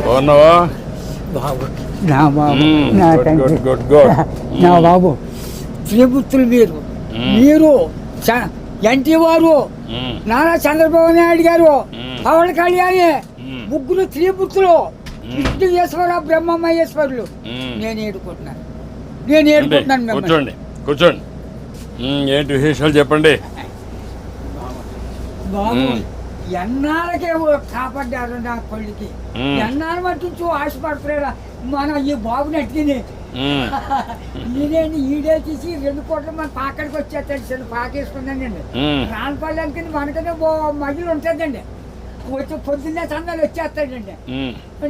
బాగున్నావా బాబు నా బాబు నా తండ్రి గుడ్ గుడ్ నా బాబు శ్రీపుత్రులు మీరు ఎన్టీ వారు నారా చంద్రబాబు నాయుడు గారు పవన్ కళ్యాణ్ ముగ్గురు శ్రీపుత్రులు విష్ణుయేశ్వర బ్రహ్మమహేశ్వరులు నేను ఏడుకుంటున్నాను కూర్చోండి కూర్చోండి ఏంటి విశేషాలు చెప్పండి బాబు ఎన్నాళ్ళకే కాపాడ్డారు నా కొడుకి ఎన్నాళ్ళు పట్టించు ఆశపడుతున్నాడా మన ఈ బాబుని అట్టిని ఈడేంటి ఈడే తీసి 2 కోట్ల మన పాకడికి వచ్చేస్తాడు చిన్న పాకేసుకున్నానండి రానపల్లి మనకనే మగిలి ఉంటుందండి వచ్చి పొద్దున్నే చందాలు వచ్చేస్తాడండి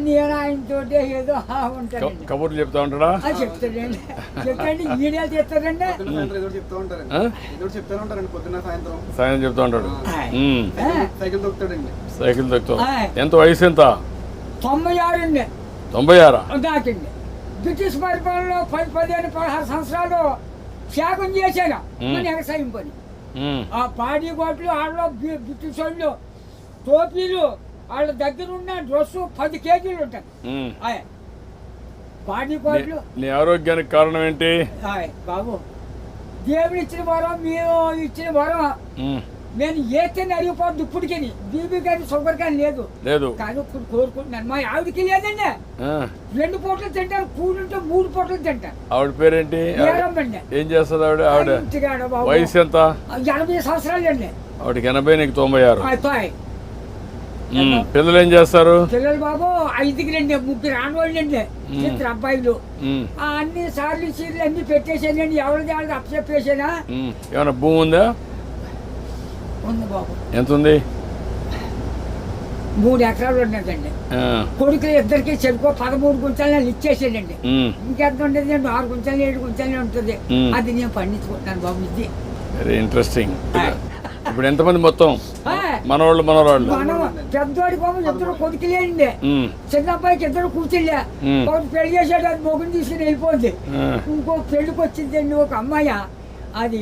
నేను ఆయనతో ఏదో ఉంటానండి కబుర్లు చెప్తా ఉంటాడా చెప్తాడండి చెప్పండి ఈడే చేస్తాడండి సాయంత్రం చెప్తా ఉంటాడు సైకిల్ తొక్కుతావు ఎంత వయసు ఎంత 96 అండి 96 దాకండి బ్రిటిష్ పరిపాలనలో 15-16 సంవత్సరాలు త్యాగం చేశాను మన వ్యవసాయం పని ఆ పాడి గోట్లు వాళ్ళలో బ్రిటిష్ వాళ్ళు టోపీలు వాళ్ళ దగ్గర ఉన్న డ్రెస్సు 10 కేజీలు ఉంటాయి పాడి గోట్లు. నీ ఆరోగ్యానికి కారణం ఏంటి బాబు దేవుడు ఇచ్చిన వరం మీరు ఇచ్చిన వరం నేను ఏతేనే అరిగిపోద్దు ఇప్పటికి బీబీ కానీ షుగర్ కానీ లేదు కానీ ఇప్పుడు కోరుకుంటున్నాను మా ఆవిడకి లేదండి 2 పూటలు తింటారు కూడుంటే 3 పూటలు తింటారు. ఆవిడ పేరేంటి ఏం చేస్తుంది ఆవిడ వయసు ఎంత 80 సంవత్సరాలు అండి ఆవిడకి 80 నీకు 96. పిల్లలు ఏం చేస్తారు పిల్లలు బాబు 5 3 ఆడవాళ్ళు అండి 2 అబ్బాయిలు అన్ని సార్లు సీర్లు అన్ని పెట్టేసానండి ఎవరిది వాళ్ళకి అప్పచెప్పేసానా. ఏమైనా భూమి ఉందా ఉంది బాబు ఎంత ఉంది 3 ఎకరాలు ఉన్నదండి కొడుకులు ఇద్దరికి చెరుకో 13 గుంటలు నేను ఇచ్చేసానండి ఇంకెంత ఉండేది 6 గుంటలు 7 గుంటలు ఉంటుంది అది నేను పండించుకుంటున్నాను బాబు. ఇది వెరీ ఇంట్రెస్టింగ్. ఇప్పుడు ఎంతమంది మొత్తం మనవాళ్ళు మనవరాళ్ళు పెద్దవాడి బాబు 2 కొడుకులేండి చిన్న అబ్బాయికి 2 కూతుళ్ళే ఒకటి పెళ్లి చేసాడు అది మొగుని తీసుకుని వెళ్ళిపోయింది ఇంకో పెళ్లికి వచ్చిందండి ఒక అమ్మాయి అది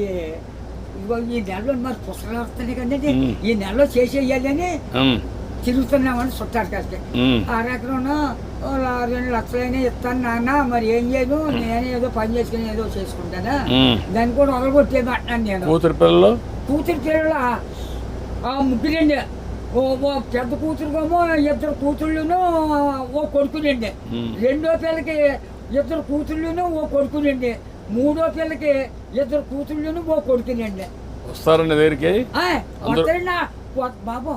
ఈ నెలలో మరి పుస్తకాలు వస్తున్నాయి కదండి ఈ నెలలో చేసేయాలని తిరుగుతున్నామని చుట్టారు కాస్త 6 ఎకరం 2 లక్షలైనా ఇస్తాను నాన్న మరి ఏం చేయను నేనే ఏదో పని చేసుకుని ఏదో చేసుకుంటానా దాన్ని కూడా వదలగొట్టేది అంటున్నాను నేను. కూతురు పిల్లలు ముగ్గురండి ఓ పెద్ద కూతురుకేమో 2 కూతుళ్ళును ఓ కొడుకునండి రెండో పిల్లకి 2 కూతుళ్ళును ఓ కొడుకునండి మూడో పిల్లకి 2 కూతుళ్ళును ఓ కొడుకునండి. వస్తారండి దగ్గరికి వస్తారండి బాబు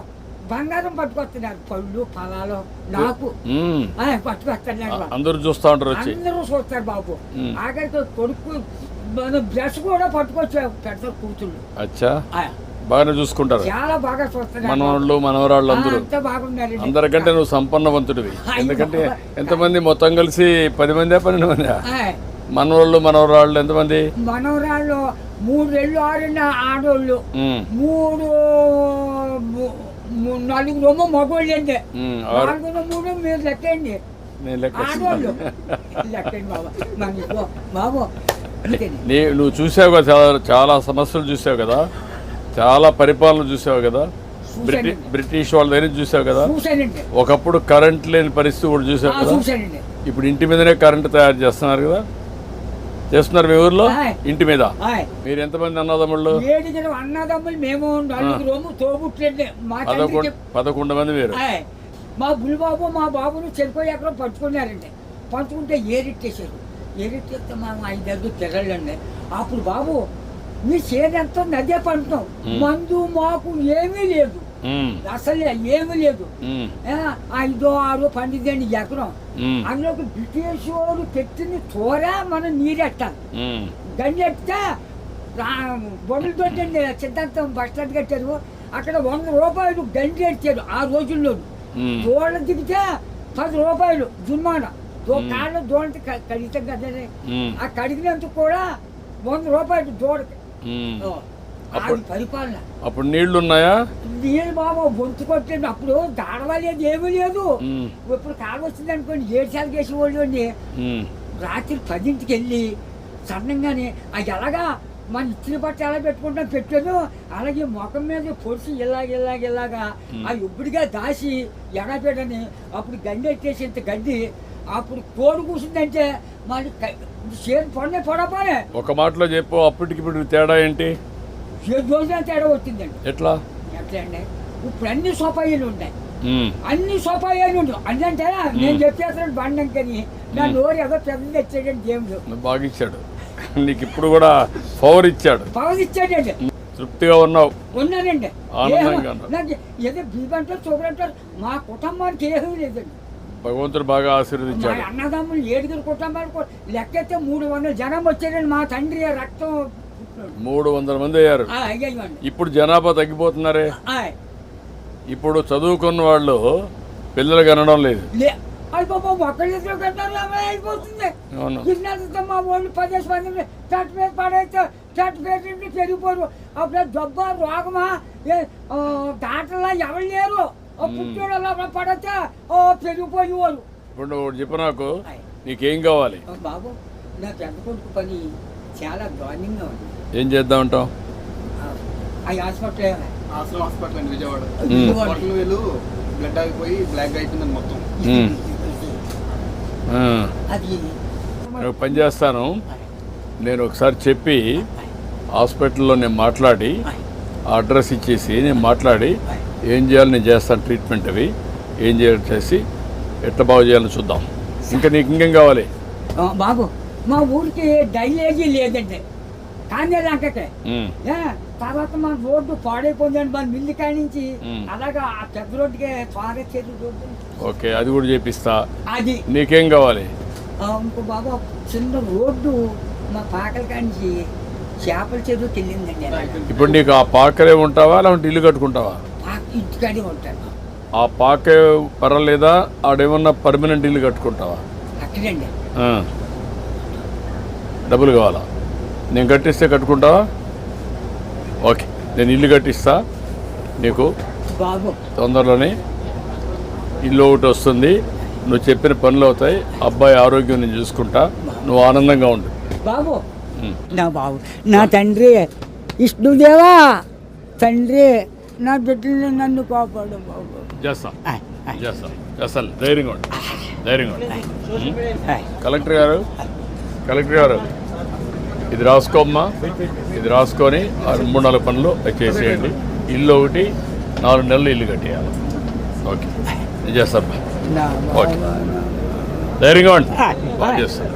బంగారం పట్టుకొస్తున్నారు పళ్ళు ఫలాలు నాకు పట్టుకొస్తున్నారు అందరూ చూస్తా ఉంటారు అందరూ చూస్తారు బాబు. ఆఖరికి కొడుకు బ్రష్ కూడా పట్టుకొచ్చారు పెద్ద కూతుళ్ళు బాగానే చూసుకుంటారు చాలా బాగా చూస్తున్నారు మనవాళ్ళు మనవరాళ్ళు అందరూ బాగున్నారు. అందరికంటే నువ్వు సంపన్నవంతుడివి. ఎందుకంటే ఎంతమంది మొత్తం కలిసి 10 మంది 12 మంది మనవాళ్ళు మనవరాళ్ళు ఎంతమంది మనవరాళ్ళు 3 ఏళ్ళు 6 ఆడోళ్ళు 4 మగోళ్ళు అండి 4 మీరు లెక్కండి ఆడోళ్ళు లెక్కండి బాబు. నువ్వు చూసావు కదా చాలా సమస్యలు చూసావు కదా చాలా పరిపాలన చూసావు కదా బ్రిటిష్ వాళ్ళ దగ్గర చూసావు కదా ఒకప్పుడు కరెంట్ లేని పరిస్థితి కూడా చూసావు కదా. ఇప్పుడు ఇంటి మీదనే కరెంట్ తయారు చేస్తున్నారు కదా చేస్తున్నారు మీ ఊర్లో ఇంటి మీద. మీరు ఎంతమంది అన్నదమ్ముళ్ళు 7 అన్నదమ్ములు మేము 11 మంది మీరు. మా బుల్బాబు మా బాబును చెరుకు ఎకరం పంచుకున్నారండి పంచుకుంటే ఏరిట్టేశారు ఏరిట్టేస్తే మా 5 పిల్లలండి. అప్పుడు బాబు మీ చేనంతా నదే పంటున్నాం మందు మాకు ఏమీ లేదు అసలే ఏమీ లేదు 5 6 పండిద్దండి ఎకరం. అందులోకి బ్రిటిష్ వాడు పెట్టిన తోర మనం నీరెట్టాలి గంజెట్టే బొండలు తోటండి సిద్ధాంతం బస్ స్టాండ్ కట్టారు అక్కడ 100 రూపాయలు గంజి ఎట్టారు ఆ రోజుల్లో. దోళ్ళ దిగితే 10 రూపాయలు జుర్మానా కాళ్ళు దోళ్ళకి కడిగితాం కదా ఆ కడిగినందుకు కూడా 100 రూపాయలు దోడకి పరిపాలన. అప్పుడు నీళ్లు ఉన్నాయా నీళ్ళు బాబు బొంతు కొట్టండి అప్పుడు దాడవలేదు ఏమీ లేదు. ఇప్పుడు కాలు వచ్చింది అనుకోండి 7 సార్లు వేసేవాళ్ళు అండి రాత్రి 10ంటికి వెళ్ళి సన్నంగానే అది ఎలాగా మన ఇచ్చిన బట్ట ఎలా పెట్టుకుంటాం పెట్టాను, అలాగే ముఖం మీద పొడిచి ఇలాగా ఆ ఇప్పుడుగా దాసి ఎడపెడని అప్పుడు గండి ఎట్టేసి ఇంత గడ్డి అప్పుడు తోడు కూర్చుందంటే మరి చేను పడపోనే. ఒక మాటలో చెప్పు, అప్పటికి ఇప్పుడు తేడా ఏంటి? 7 రోజుల తేడా వచ్చిందండి. ఎట్లా అండి ఇప్పుడు అన్ని సోపాయిలు ఉన్నాయి, అన్ని సోపాయిలు ఉండవు. అంటే నేను చెప్పేస్తాను బండంకని నా నోరు ఏదో పెద్ద తెచ్చాడండి దేవుడు. బాగా ఇచ్చాడు నీకు, ఇప్పుడు కూడా పవర్ ఇచ్చాడు. తృప్తిగా ఉన్నావు? ఉన్నానండి. ఆనందంగా ఉన్నావు? నాకు ఏదో బీబంటారు చూపరంటారు, మా కుటుంబానికి ఏమీ లేదండి. భగవంతుడు బాగా ఆశీర్వదించాడు. అన్నదమ్ములు 7 కుటుంబాలు లెక్కైతే 300 జనం వచ్చారండి. మా తండ్రి రక్తం 300 మంది అయ్యారు. ఇప్పుడు జనాభా తగ్గిపోతున్నారే. ఇప్పుడు చదువుకున్న వాళ్ళు పిల్లలు కనడం లేదు. అయిపోతుంది. మా వాళ్ళు 10 మంది చట్టు మీద పడైతే చట్టు మీద పెరిగిపోరు. అప్పుడు జబ్బ రోగమా దాంట్లో ఎవరు లేరు. పుట్టిన పడితే పెరిగిపోయేవారు. ఇప్పుడు చెప్పు నాకు, నీకేం కావాలి? బాబు నా పెద్ద కొడుకు పని చాలా దారుణంగా ఉంది. ఏం చేద్దామంటావు? ఆ హాస్పిటల్ అండి విజయవాడ. వేలు బ్లడ్ ఆగిపోయి బ్లాక్ అయిపోయింది మొత్తం. అది పని చేస్తాను నేను, ఒకసారి చెప్పి హాస్పిటల్లో నేను మాట్లాడి అడ్రస్ ఇచ్చేసి నేను మాట్లాడి ఏం చేయాలి నేను చేస్తాను. ట్రీట్మెంట్ అవి ఏం చేయాలి చేసి ఎట్లా బాగు చేయాలని చూద్దాం. ఇంకా నీకు ఇంకేం కావాలి? బాబు మా ఊరికి డ్రైనేజీ లేదండి, కానీ లంకకే. తర్వాత మన రోడ్డు పాడైపోయిందండి, మన మిల్లి కాడి నుంచి అలాగా ఆ పెద్ద రోడ్డుకి పారేసేది రోడ్డు. ఓకే, అది కూడా చేపిస్తా. అది నీకేం కావాలి? ఇంకో బాబు చిన్న రోడ్డు మా పాకల కాడి నుంచి చేపల చెరువుకి వెళ్ళిందండి. ఇప్పుడు నీకు ఆ పాకరే ఉంటావా లేకుంటే ఇల్లు కట్టుకుంటావా? ఇంటికాడే ఉంటాను. ఆ పాకే పర్వాలేదా? ఆడేమన్నా పర్మనెంట్ ఇల్లు కట్టుకుంటావా? అక్కడండి. డబ్బులు కావాలా? నేను కట్టిస్తే కట్టుకుంటావా? ఓకే, నేను ఇల్లు కట్టిస్తా నీకు. బాబు తొందరలోనే ఇల్లు ఒకటి వస్తుంది, నువ్వు చెప్పిన పనులు అవుతాయి, అబ్బాయి ఆరోగ్యం నేను చూసుకుంటా, నువ్వు ఆనందంగా ఉండు బాబు. నా బాబు నా తండ్రి విష్ణుదేవా, తండ్రి నా బిడ్డల్ని నన్ను కాపాడు బాబు. చేస్తాను ధైర్యంగా ఉండు, ధైర్యంగా ఉండు. కలెక్టర్ గారు ఇది రాసుకోమ్మా, ఇది రాసుకొని 3-4 పనులు చేసేయండి. ఇల్లు ఒకటి 4 నెలలు ఇల్లు కట్టేయాలి. ఓకే, నేను చేస్తాను. ఓకే, ధైర్యంగా ఉండి బాగా చేస్తాను.